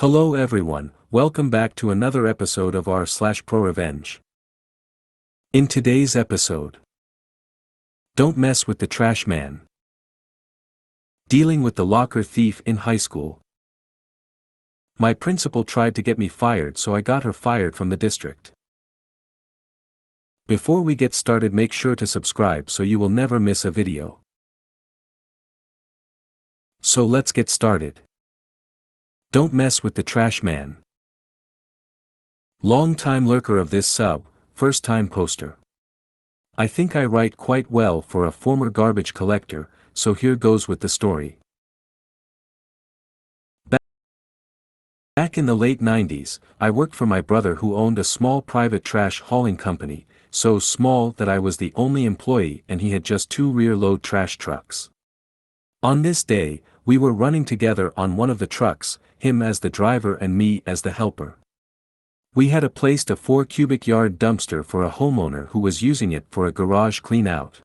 Hello everyone, welcome back to another episode of r/ProRevenge. In today's episode, don't mess with the trash man. Dealing with the locker thief in high school. My principal tried to get me fired, so I got her fired from the district. Before we get started, make sure to subscribe so you will never miss a video. So let's get started. Don't mess with the trash man. Long-time lurker of this sub, first-time poster. I think I write quite well for a former garbage collector, so here goes with the story. Back in the late 90s, I worked for my brother who owned a small private trash hauling company, so small that I was the only employee and he had just 2 rear-load trash trucks. On this day, we were running together on one of the trucks, him as the driver and me as the helper. We had placed a 4 cubic yard dumpster for a homeowner who was using it for a garage clean-out.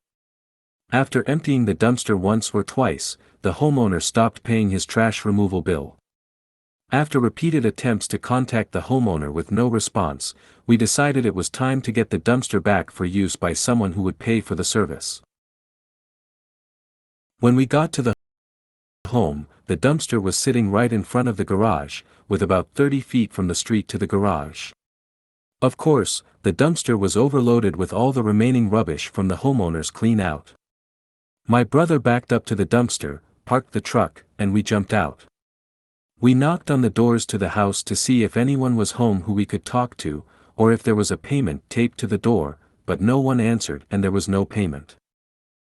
After emptying the dumpster once or twice, the homeowner stopped paying his trash removal bill. After repeated attempts to contact the homeowner with no response, we decided it was time to get the dumpster back for use by someone who would pay for the service. When we got to the home, the dumpster was sitting right in front of the garage, with about 30 feet from the street to the garage. Of course, the dumpster was overloaded with all the remaining rubbish from the homeowner's clean-out. My brother backed up to the dumpster, parked the truck, and we jumped out. We knocked on the doors to the house to see if anyone was home who we could talk to, or if there was a payment taped to the door, but no one answered and there was no payment.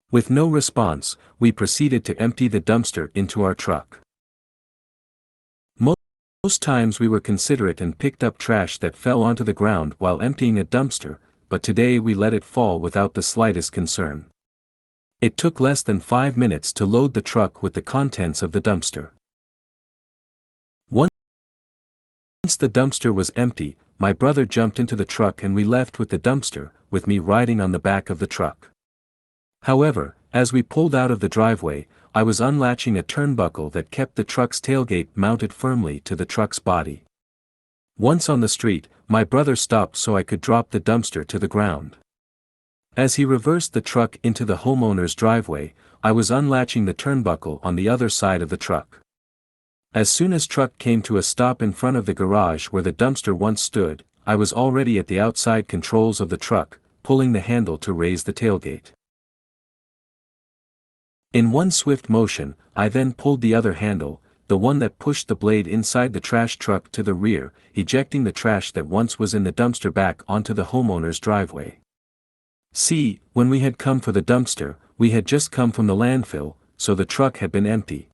With no response, we proceeded to empty the dumpster into our truck. Most times we were considerate and picked up trash that fell onto the ground while emptying a dumpster, but today we let it fall without the slightest concern. It took less than 5 minutes to load the truck with the contents of the dumpster. Once the dumpster was empty, my brother jumped into the truck and we left with the dumpster, with me riding on the back of the truck. However, as we pulled out of the driveway, I was unlatching a turnbuckle that kept the truck's tailgate mounted firmly to the truck's body. Once on the street, my brother stopped so I could drop the dumpster to the ground. As he reversed the truck into the homeowner's driveway, I was unlatching the turnbuckle on the other side of the truck. As soon as truck came to a stop in front of the garage where the dumpster once stood, I was already at the outside controls of the truck, pulling the handle to raise the tailgate. In one swift motion, I then pulled the other handle, the one that pushed the blade inside the trash truck to the rear, ejecting the trash that once was in the dumpster back onto the homeowner's driveway. See, when we had come for the dumpster, we had just come from the landfill, so the truck had been empty.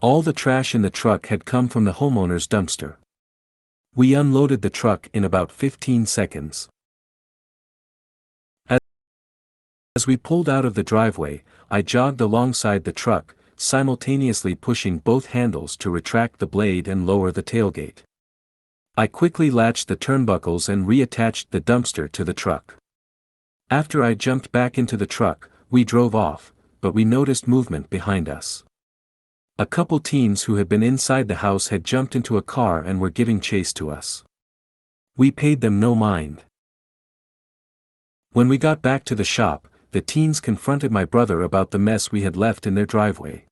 All the trash in the truck had come from the homeowner's dumpster. We unloaded the truck in about 15 seconds. As we pulled out of the driveway, I jogged alongside the truck, simultaneously pushing both handles to retract the blade and lower the tailgate. I quickly latched the turnbuckles and reattached the dumpster to the truck. After I jumped back into the truck, we drove off, but we noticed movement behind us. A couple teens who had been inside the house had jumped into a car and were giving chase to us. We paid them no mind. When we got back to the shop, the teens confronted my brother about the mess we had left in their driveway.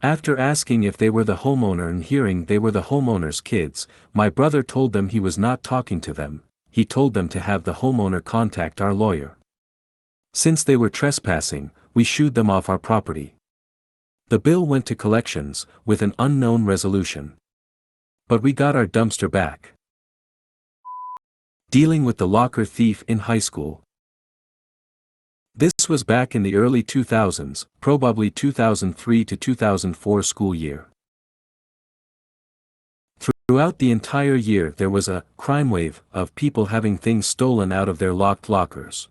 After asking if they were the homeowner and hearing they were the homeowner's kids, my brother told them he was not talking to them. He told them to have the homeowner contact our lawyer. Since they were trespassing, we shooed them off our property. The bill went to collections, with an unknown resolution. But we got our dumpster back. Dealing with the locker thief in high school. This was back in the early 2000s, probably 2003 to 2004 school year. Throughout the entire year there was a crime wave of people having things stolen out of their locked lockers.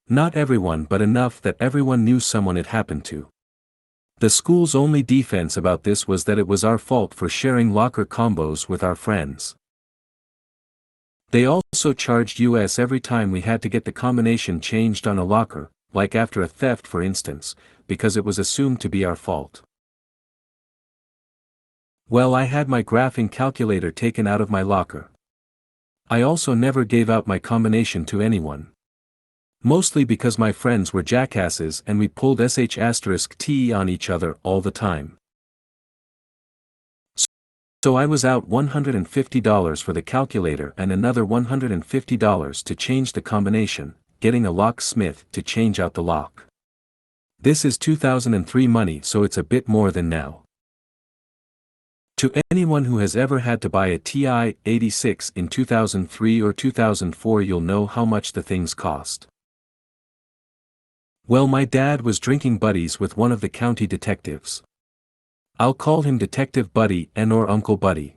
Not everyone, but enough that everyone knew someone it happened to. The school's only defense about this was that it was our fault for sharing locker combos with our friends. They also charged us every time we had to get the combination changed on a locker, like after a theft for instance, because it was assumed to be our fault. Well, I had my graphing calculator taken out of my locker. I also never gave out my combination to anyone. Mostly because my friends were jackasses and we pulled sh*t on each other all the time. So I was out $150 for the calculator and another $150 to change the combination, getting a locksmith to change out the lock. This is 2003 money, so it's a bit more than now. To anyone who has ever had to buy a TI-86 in 2003 or 2004, you'll know how much the things cost. Well, my dad was drinking buddies with one of the county detectives. I'll call him Detective Buddy and/or Uncle Buddy.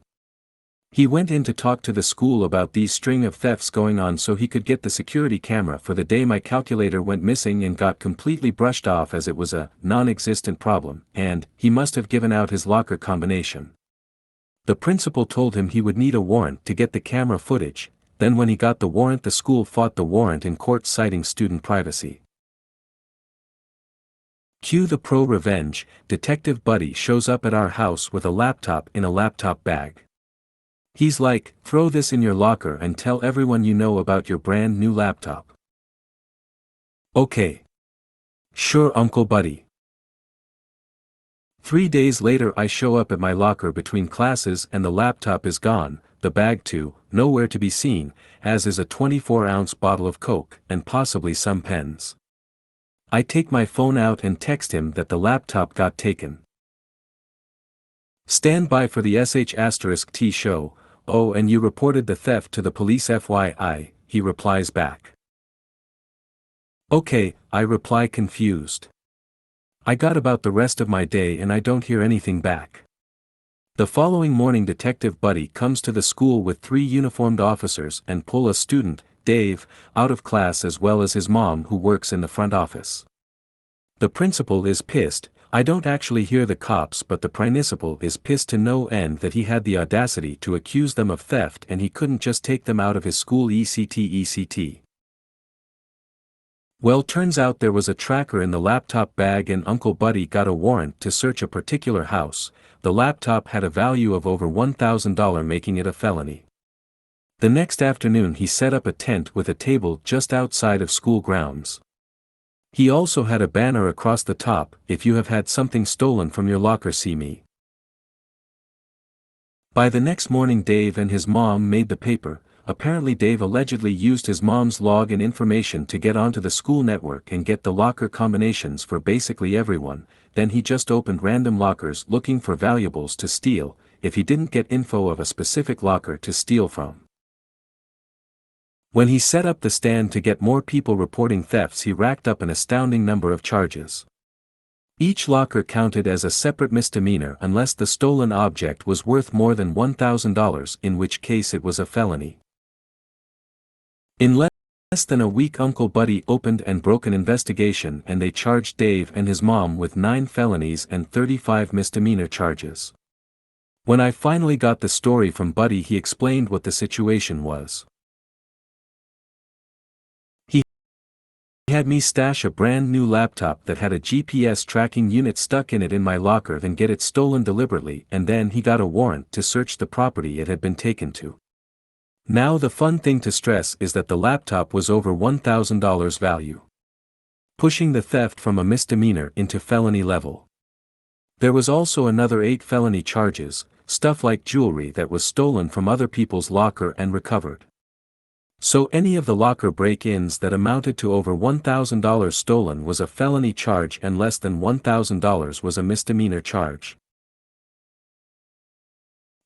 He went in to talk to the school about these string of thefts going on so he could get the security camera for the day my calculator went missing and got completely brushed off as it was a non-existent problem, and he must have given out his locker combination. The principal told him he would need a warrant to get the camera footage. Then when he got the warrant, the school fought the warrant in court, citing student privacy. Cue the pro-revenge. Detective Buddy shows up at our house with a laptop in a laptop bag. He's like, "Throw this in your locker and tell everyone you know about your brand new laptop." Okay. Sure, Uncle Buddy. 3 days later, I show up at my locker between classes and the laptop is gone, the bag too, nowhere to be seen, as is a 24-ounce bottle of Coke and possibly some pens. I take my phone out and text him that the laptop got taken. Stand by for the sh*t show. "Oh, and you reported the theft to the police, FYI, he replies back. Okay, I reply, confused. I got about the rest of my day and I don't hear anything back. The following morning, Detective Buddy comes to the school with 3 uniformed officers and pull a student, Dave, out of class, as well as his mom, who works in the front office. The principal is pissed. I don't actually hear the cops, but the principal is pissed to no end that he had the audacity to accuse them of theft and he couldn't just take them out of his school, etc. Well, turns out there was a tracker in the laptop bag and Uncle Buddy got a warrant to search a particular house. The laptop had a value of over $1,000, making it a felony. The next afternoon he set up a tent with a table just outside of school grounds. He also had a banner across the top, "If you have had something stolen from your locker, see me." By the next morning, Dave and his mom made the paper. Apparently Dave allegedly used his mom's login information to get onto the school network and get the locker combinations for basically everyone. Then he just opened random lockers looking for valuables to steal, if he didn't get info of a specific locker to steal from. When he set up the stand to get more people reporting thefts, he racked up an astounding number of charges. Each locker counted as a separate misdemeanor unless the stolen object was worth more than $1,000, in which case it was a felony. In less than a week, Uncle Buddy opened and broke an investigation and they charged Dave and his mom with 9 felonies and 35 misdemeanor charges. When I finally got the story from Buddy, he explained what the situation was. He had me stash a brand new laptop that had a GPS tracking unit stuck in it in my locker, then get it stolen deliberately, and then he got a warrant to search the property it had been taken to. Now the fun thing to stress is that the laptop was over $1,000 value, pushing the theft from a misdemeanor into felony level. There was also another 8 felony charges, stuff like jewelry that was stolen from other people's locker and recovered. So any of the locker break-ins that amounted to over $1,000 stolen was a felony charge and less than $1,000 was a misdemeanor charge.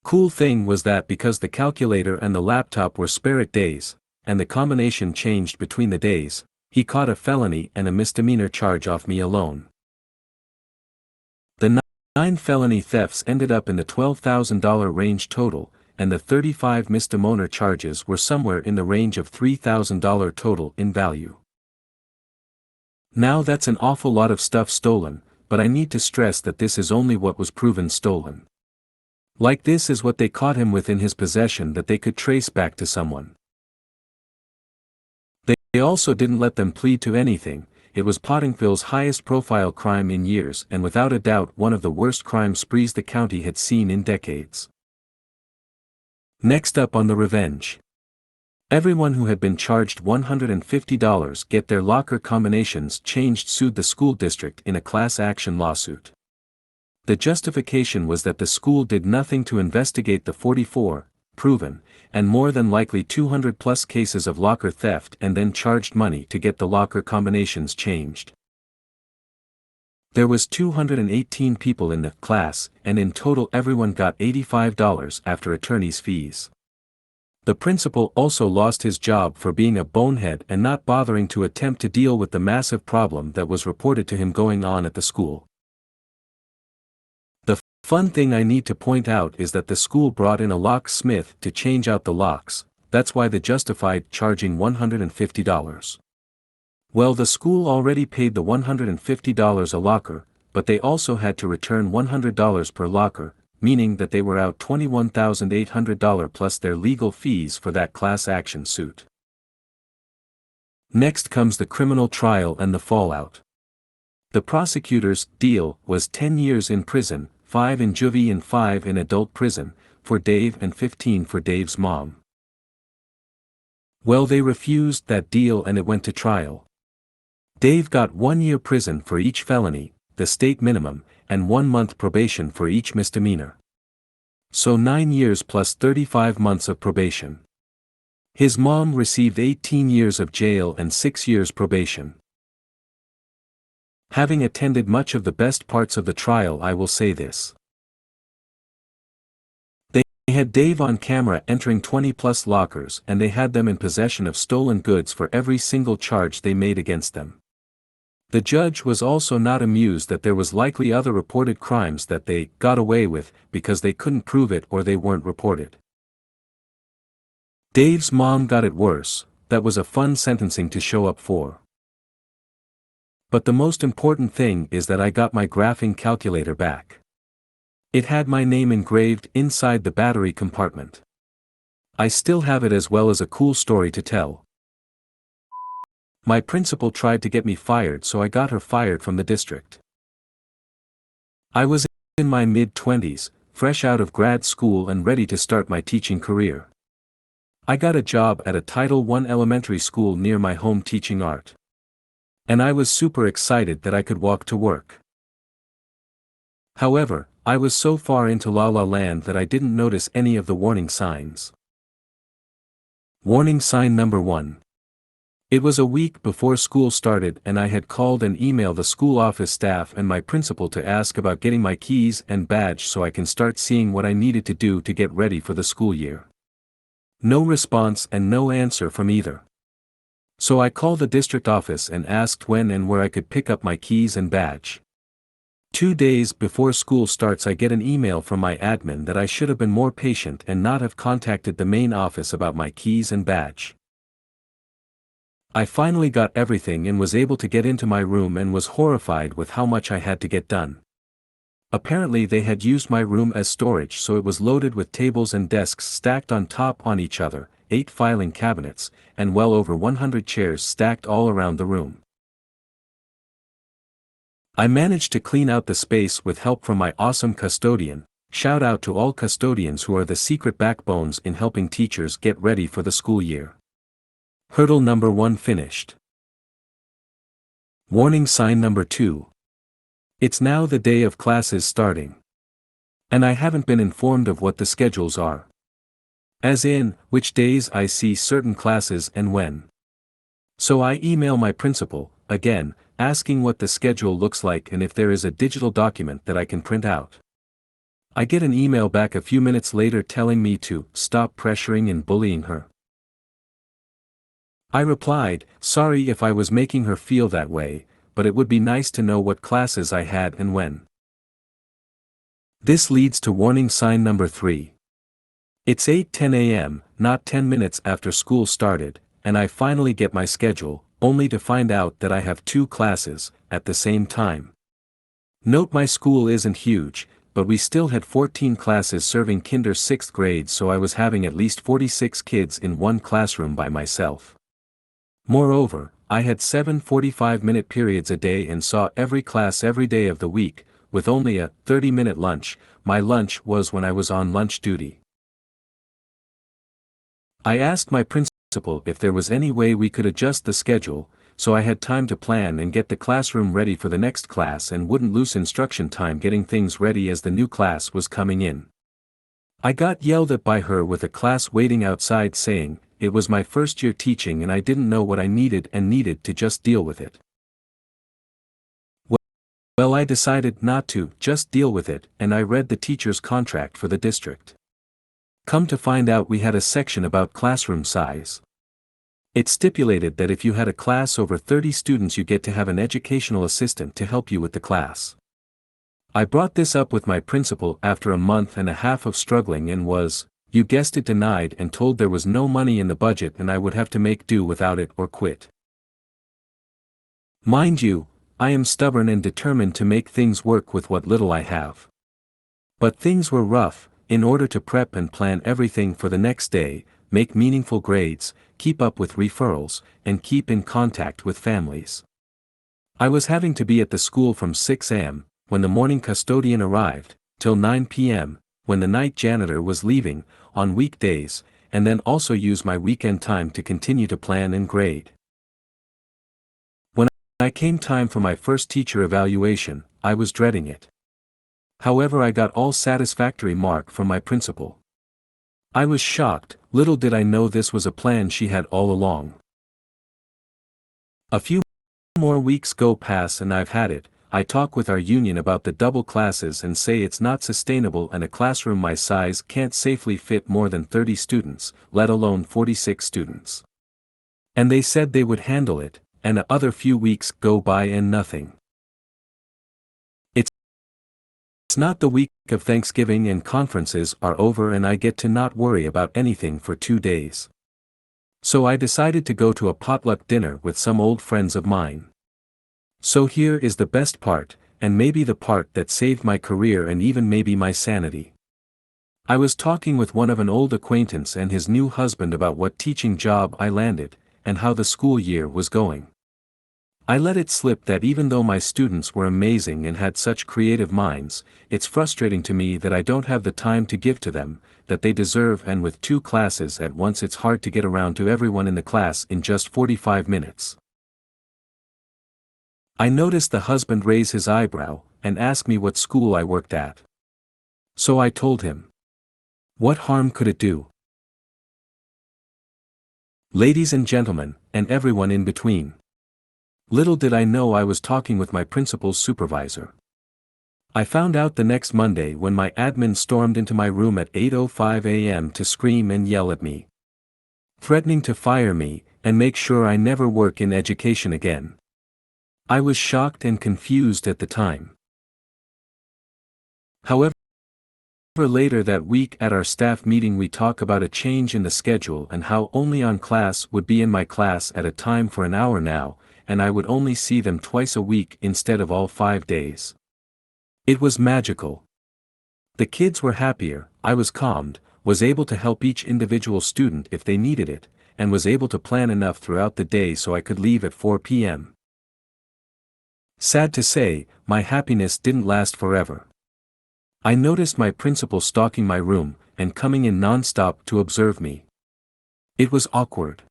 Cool thing was that because the calculator and the laptop were spare days, and the combination changed between the days, he caught a felony and a misdemeanor charge off me alone. The 9 felony thefts ended up in the $12,000 range total, and the 35 misdemeanor charges were somewhere in the range of $3,000 total in value. Now that's an awful lot of stuff stolen, but I need to stress that this is only what was proven stolen. Like, this is what they caught him with in his possession that they could trace back to someone. They also didn't let them plead to anything. it was Pottingville's highest-profile crime in years and without a doubt one of the worst crime sprees the county had seen in decades. Next up on the revenge. Everyone who had been charged $150 get their locker combinations changed sued the school district in a class action lawsuit. The justification was that the school did nothing to investigate the 44, proven, and more than likely 200-plus cases of locker theft and then charged money to get the locker combinations changed. There was 218 people in the class, and in total everyone got $85 after attorney's fees. The principal also lost his job for being a bonehead and not bothering to attempt to deal with the massive problem that was reported to him going on at the school. The fun thing I need to point out is that the school brought in a locksmith to change out the locks. That's why they justified charging $150. Well, the school already paid the $150 a locker, but they also had to return $100 per locker, meaning that they were out $21,800 plus their legal fees for that class action suit. Next comes the criminal trial and the fallout. The prosecutor's deal was 10 years in prison, 5 in juvie and 5 in adult prison, for Dave and 15 for Dave's mom. Well, they refused that deal and it went to trial. Dave got 1 year prison for each felony, the state minimum, and 1 month probation for each misdemeanor. So 9 years plus 35 months of probation. His mom received 18 years of jail and 6 years probation. Having attended much of the best parts of the trial, I will say this. They had Dave on camera entering 20-plus lockers and they had them in possession of stolen goods for every single charge they made against them. The judge was also not amused that there was likely other reported crimes that they got away with because they couldn't prove it or they weren't reported. Dave's mom got it worse. That was a fun sentencing to show up for. But the most important thing is that I got my graphing calculator back. It had my name engraved inside the battery compartment. I still have it as well as a cool story to tell. My principal tried to get me fired, so I got her fired from the district. I was in my mid-20s, fresh out of grad school and ready to start my teaching career. I got a job at a Title I elementary school near my home teaching art. And I was super excited that I could walk to work. However, I was so far into La La Land that I didn't notice any of the warning signs. Warning sign number 1. It was a week before school started and I had called and emailed the school office staff and my principal to ask about getting my keys and badge so I can start seeing what I needed to do to get ready for the school year. No response and no answer from either. So I called the district office and asked when and where I could pick up my keys and badge. 2 days before school starts I get an email from my admin that I should have been more patient and not have contacted the main office about my keys and badge. I finally got everything and was able to get into my room and was horrified with how much I had to get done. Apparently they had used my room as storage, so it was loaded with tables and desks stacked on top on each other, 8 filing cabinets, and well over 100 chairs stacked all around the room. I managed to clean out the space with help from my awesome custodian. Shout out to all custodians who are the secret backbones in helping teachers get ready for the school year. Hurdle number 1 finished. Warning sign number 2. It's now the day of classes starting. And I haven't been informed of what the schedules are. As in, which days I see certain classes and when. So I email my principal, again, asking what the schedule looks like and if there is a digital document that I can print out. I get an email back a few minutes later telling me to stop pressuring and bullying her. I replied, sorry if I was making her feel that way, but it would be nice to know what classes I had and when. This leads to warning sign number 3. It's 8:10 a.m., not 10 minutes after school started, and I finally get my schedule, only to find out that I have 2 classes, at the same time. Note my school isn't huge, but we still had 14 classes serving kinder 6th grade, so I was having at least 46 kids in one classroom by myself. Moreover, I had 7 45-minute periods a day and saw every class every day of the week, with only a 30-minute lunch. My lunch was when I was on lunch duty. I asked my principal if there was any way we could adjust the schedule, so I had time to plan and get the classroom ready for the next class and wouldn't lose instruction time getting things ready as the new class was coming in. I got yelled at by her with a class waiting outside saying, it was my first year teaching and I didn't know what I needed and needed to just deal with it. Well, I decided not to just deal with it, and I read the teacher's contract for the district. Come to find out, we had a section about classroom size. It stipulated that if you had a class over 30 students you get to have an educational assistant to help you with the class. I brought this up with my principal after a month and a half of struggling and was, you guessed it, denied and told there was no money in the budget and I would have to make do without it or quit. Mind you, I am stubborn and determined to make things work with what little I have. But things were rough. In order to prep and plan everything for the next day, make meaningful grades, keep up with referrals, and keep in contact with families. I was having to be at the school from 6 a.m., when the morning custodian arrived, till 9 p.m., when the night janitor was leaving, on weekdays, and then also use my weekend time to continue to plan and grade. When I came time for my first teacher evaluation, I was dreading it. However, I got all satisfactory mark from my principal. I was shocked. Little did I know this was a plan she had all along. A few more weeks go past and I've had it. I talk with our union about the double classes and say it's not sustainable and a classroom my size can't safely fit more than 30 students, let alone 46 students. And they said they would handle it, and other few weeks go by and nothing. It's not the week of Thanksgiving and conferences are over and I get to not worry about anything for 2 days. So I decided to go to a potluck dinner with some old friends of mine. So here is the best part, and maybe the part that saved my career and even maybe my sanity. I was talking with one of an old acquaintance and his new husband about what teaching job I landed, and how the school year was going. I let it slip that even though my students were amazing and had such creative minds, it's frustrating to me that I don't have the time to give to them, that they deserve, and with 2 classes at once it's hard to get around to everyone in the class in just 45 minutes. I noticed the husband raise his eyebrow, and ask me what school I worked at. So I told him. What harm could it do? Ladies and gentlemen, and everyone in between. Little did I know I was talking with my principal's supervisor. I found out the next Monday when my admin stormed into my room at 8:05 a.m. to scream and yell at me, threatening to fire me, and make sure I never work in education again. I was shocked and confused at the time. However, later that week at our staff meeting we talk about a change in the schedule and how only on class would be in my class at a time for an hour now, and I would only see them twice a week instead of all 5 days. It was magical. The kids were happier, I was calmed, was able to help each individual student if they needed it, and was able to plan enough throughout the day so I could leave at 4 p.m. Sad to say, my happiness didn't last forever. I noticed my principal stalking my room, and coming in non-stop to observe me. It was awkward.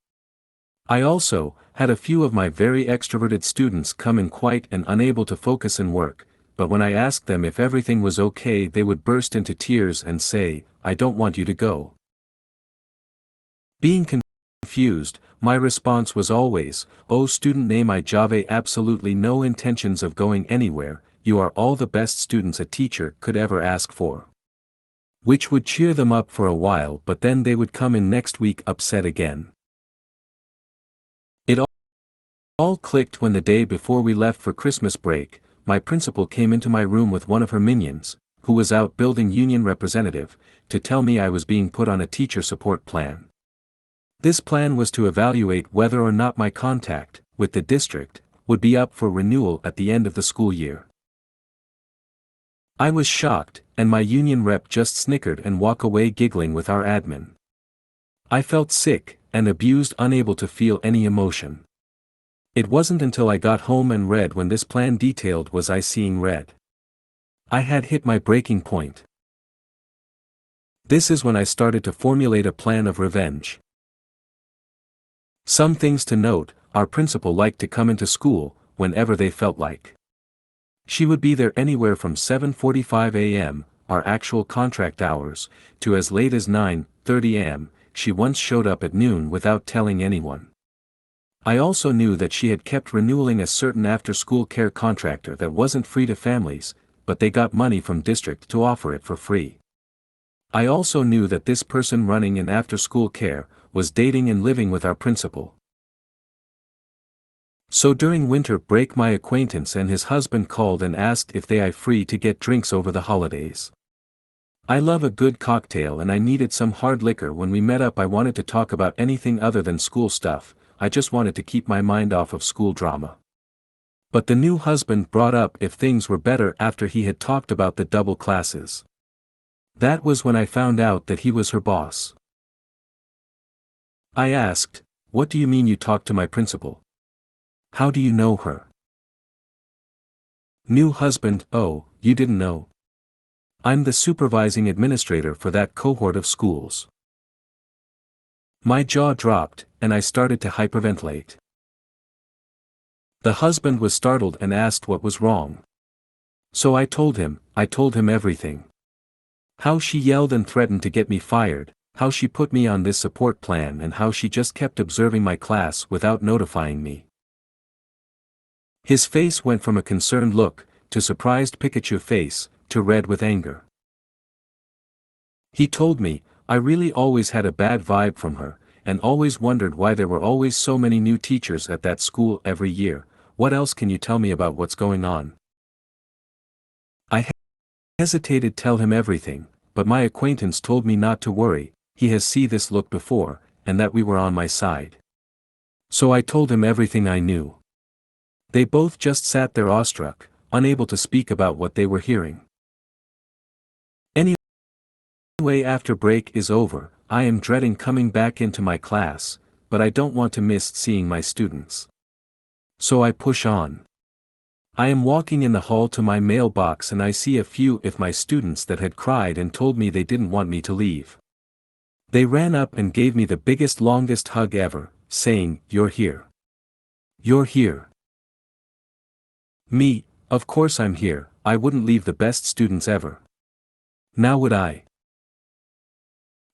I also had a few of my very extroverted students come in quiet and unable to focus and work, but when I asked them if everything was okay they would burst into tears and say, "I don't want you to go." Being confused, my response was always, "Oh student name I Jave, absolutely no intentions of going anywhere, you are all the best students a teacher could ever ask for." Which would cheer them up for a while, but then they would come in next week upset again. It all clicked when the day before we left for Christmas break, my principal came into my room with one of her minions, who was out building union representative, to tell me I was being put on a teacher support plan. This plan was to evaluate whether or not my contact with the district would be up for renewal at the end of the school year. I was shocked, and my union rep just snickered and walked away giggling with our admin. I felt sick and abused, unable to feel any emotion. It wasn't until I got home and read when this plan detailed was I seeing red. I had hit my breaking point. This is when I started to formulate a plan of revenge. Some things to note: our principal liked to come into school whenever they felt like. She would be there anywhere from 7:45 a.m., our actual contract hours, to as late as 9:30 a.m. She once showed up at noon without telling anyone. I also knew that she had kept renewing a certain after-school care contractor that wasn't free to families, but they got money from district to offer it for free. I also knew that this person running an after-school care was dating and living with our principal. So during winter break my acquaintance and his husband called and asked if they are free to get drinks over the holidays. I love a good cocktail and I needed some hard liquor. When we met up I wanted to talk about anything other than school stuff. I just wanted to keep my mind off of school drama. But the new husband brought up if things were better after he had talked about the double classes. That was when I found out that he was her boss. I asked, "What do you mean you talked to my principal? How do you know her?" New husband: "Oh, you didn't know? I'm the supervising administrator for that cohort of schools." My jaw dropped, and I started to hyperventilate. The husband was startled and asked what was wrong. So I told him everything. How she yelled and threatened to get me fired, how she put me on this support plan, and how she just kept observing my class without notifying me. His face went from a concerned look, to surprised Pikachu face, to red with anger. He told me, "I really always had a bad vibe from her, and always wondered why there were always so many new teachers at that school every year. What else can you tell me about what's going on?" I hesitated to tell him everything, but my acquaintance told me not to worry, he has seen this look before, and that we were on my side. So I told him everything I knew. They both just sat there awestruck, unable to speak about what they were hearing. Anyway, after break is over, I am dreading coming back into my class, but I don't want to miss seeing my students. So I push on. I am walking in the hall to my mailbox and I see a few of my students that had cried and told me they didn't want me to leave. They ran up and gave me the biggest longest hug ever, saying, "You're here. You're here." Me, of course I'm here, I wouldn't leave the best students ever. Now would I?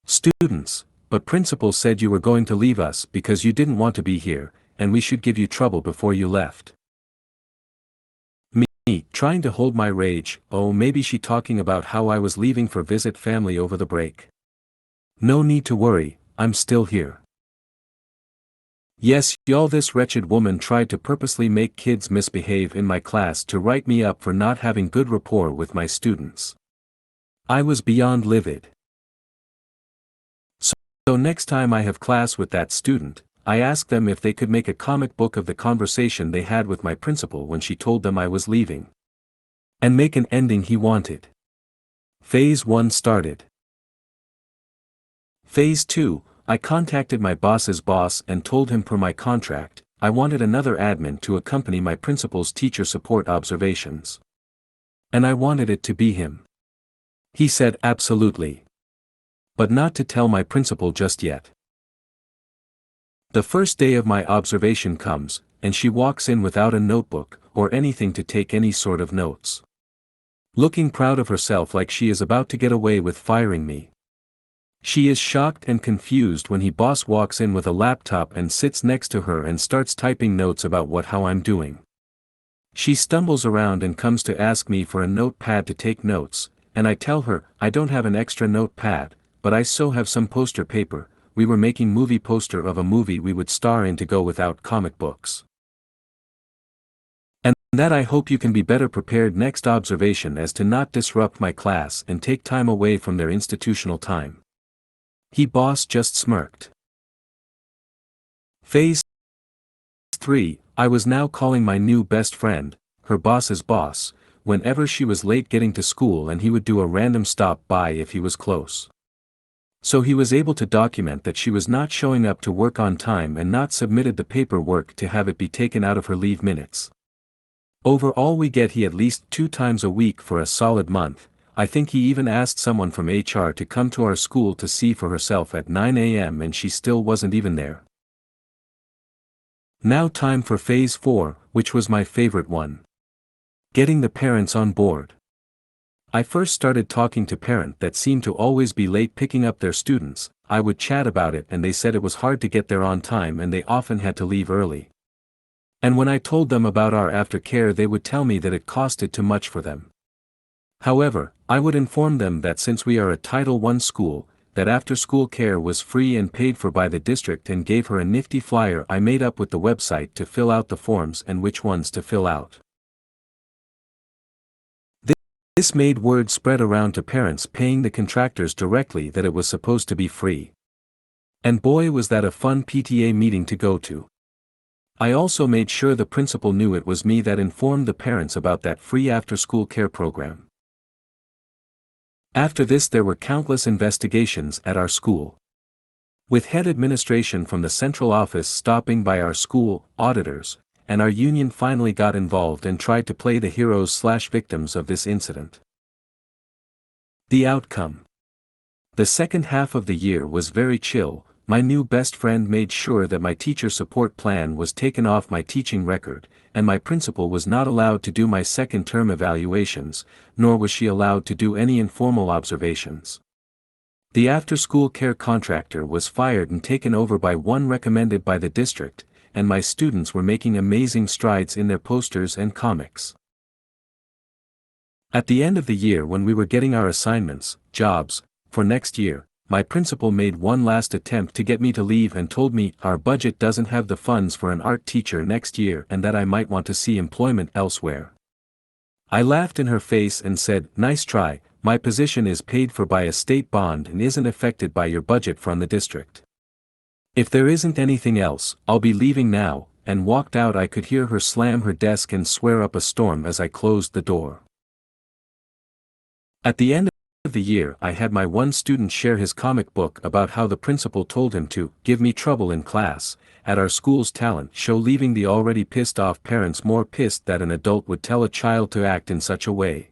Students: "But principal said you were going to leave us because you didn't want to be here, and we should give you trouble before you left." Me, trying to hold my rage: "Oh, maybe she talking about how I was leaving for visit family over the break. No need to worry, I'm still here." Yes, y'all, this wretched woman tried to purposely make kids misbehave in my class to write me up for not having good rapport with my students. I was beyond livid. So next time I have class with that student, I asked them if they could make a comic book of the conversation they had with my principal when she told them I was leaving. And make an ending he wanted. Phase 1 started. Phase 2, I contacted my boss's boss and told him per my contract, I wanted another admin to accompany my principal's teacher support observations. And I wanted it to be him. He said absolutely. But not to tell my principal just yet. The first day of my observation comes, and she walks in without a notebook, or anything to take any sort of notes. Looking proud of herself like she is about to get away with firing me. She is shocked and confused when boss walks in with a laptop and sits next to her and starts typing notes about how I'm doing. She stumbles around and comes to ask me for a notepad to take notes, and I tell her I don't have an extra notepad, but I so have some poster paper. We were making movie poster of a movie we would star in to go without comic books. And that I hope you can be better prepared next observation as to not disrupt my class and take time away from their institutional time. Boss just smirked. Phase 3, I was now calling my new best friend, her boss's boss, whenever she was late getting to school, and he would do a random stop by if he was close. So he was able to document that she was not showing up to work on time and not submitted the paperwork to have it be taken out of her leave minutes. Overall we get he at least 2 times a week for a solid month. I think he even asked someone from HR to come to our school to see for herself at 9 a.m. and she still wasn't even there. Now time for phase 4, which was my favorite one. Getting the parents on board. I first started talking to parents that seemed to always be late picking up their students. I would chat about it and they said it was hard to get there on time and they often had to leave early. And when I told them about our aftercare they would tell me that it costed too much for them. However, I would inform them that since we are a Title I school, that after-school care was free and paid for by the district, and gave her a nifty flyer I made up with the website to fill out the forms and which ones to fill out. This made word spread around to parents paying the contractors directly that it was supposed to be free. And boy was that a fun PTA meeting to go to. I also made sure the principal knew it was me that informed the parents about that free after-school care program. After this there were countless investigations at our school. With head administration from the central office stopping by our school, auditors, and our union finally got involved and tried to play the heroes/victims of this incident. The outcome. The second half of the year was very chill. My new best friend made sure that my teacher support plan was taken off my teaching record, and my principal was not allowed to do my second term evaluations, nor was she allowed to do any informal observations. The after-school care contractor was fired and taken over by one recommended by the district, and my students were making amazing strides in their posters and comics. At the end of the year when we were getting our assignments, jobs, for next year, my principal made one last attempt to get me to leave and told me our budget doesn't have the funds for an art teacher next year and that I might want to see employment elsewhere. I laughed in her face and said, "Nice try, my position is paid for by a state bond and isn't affected by your budget from the district. If there isn't anything else, I'll be leaving now," and walked out. I could hear her slam her desk and swear up a storm as I closed the door. At the end of the year I had my one student share his comic book about how the principal told him to give me trouble in class at our school's talent show, leaving the already pissed off parents more pissed that an adult would tell a child to act in such a way.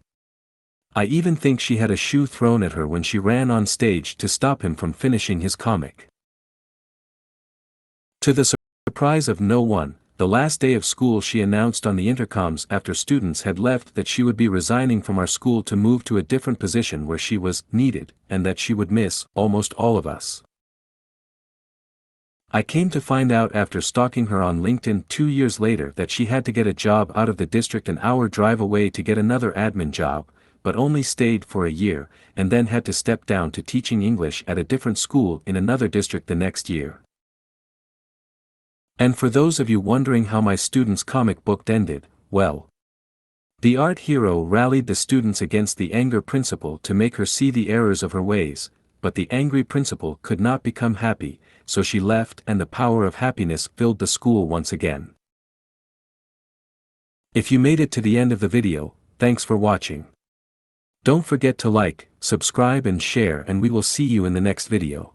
I even think she had a shoe thrown at her when she ran on stage to stop him from finishing his comic. To the surprise of no one, the last day of school she announced on the intercoms after students had left that she would be resigning from our school to move to a different position where she was needed, and that she would miss almost all of us. I came to find out after stalking her on LinkedIn 2 years later that she had to get a job out of the district an hour drive away to get another admin job, but only stayed for a year, and then had to step down to teaching English at a different school in another district the next year. And for those of you wondering how my student's comic book ended, well, the art hero rallied the students against the anger principal to make her see the errors of her ways, but the angry principal could not become happy, so she left and the power of happiness filled the school once again. If you made it to the end of the video, thanks for watching. Don't forget to like, subscribe and share, and we will see you in the next video.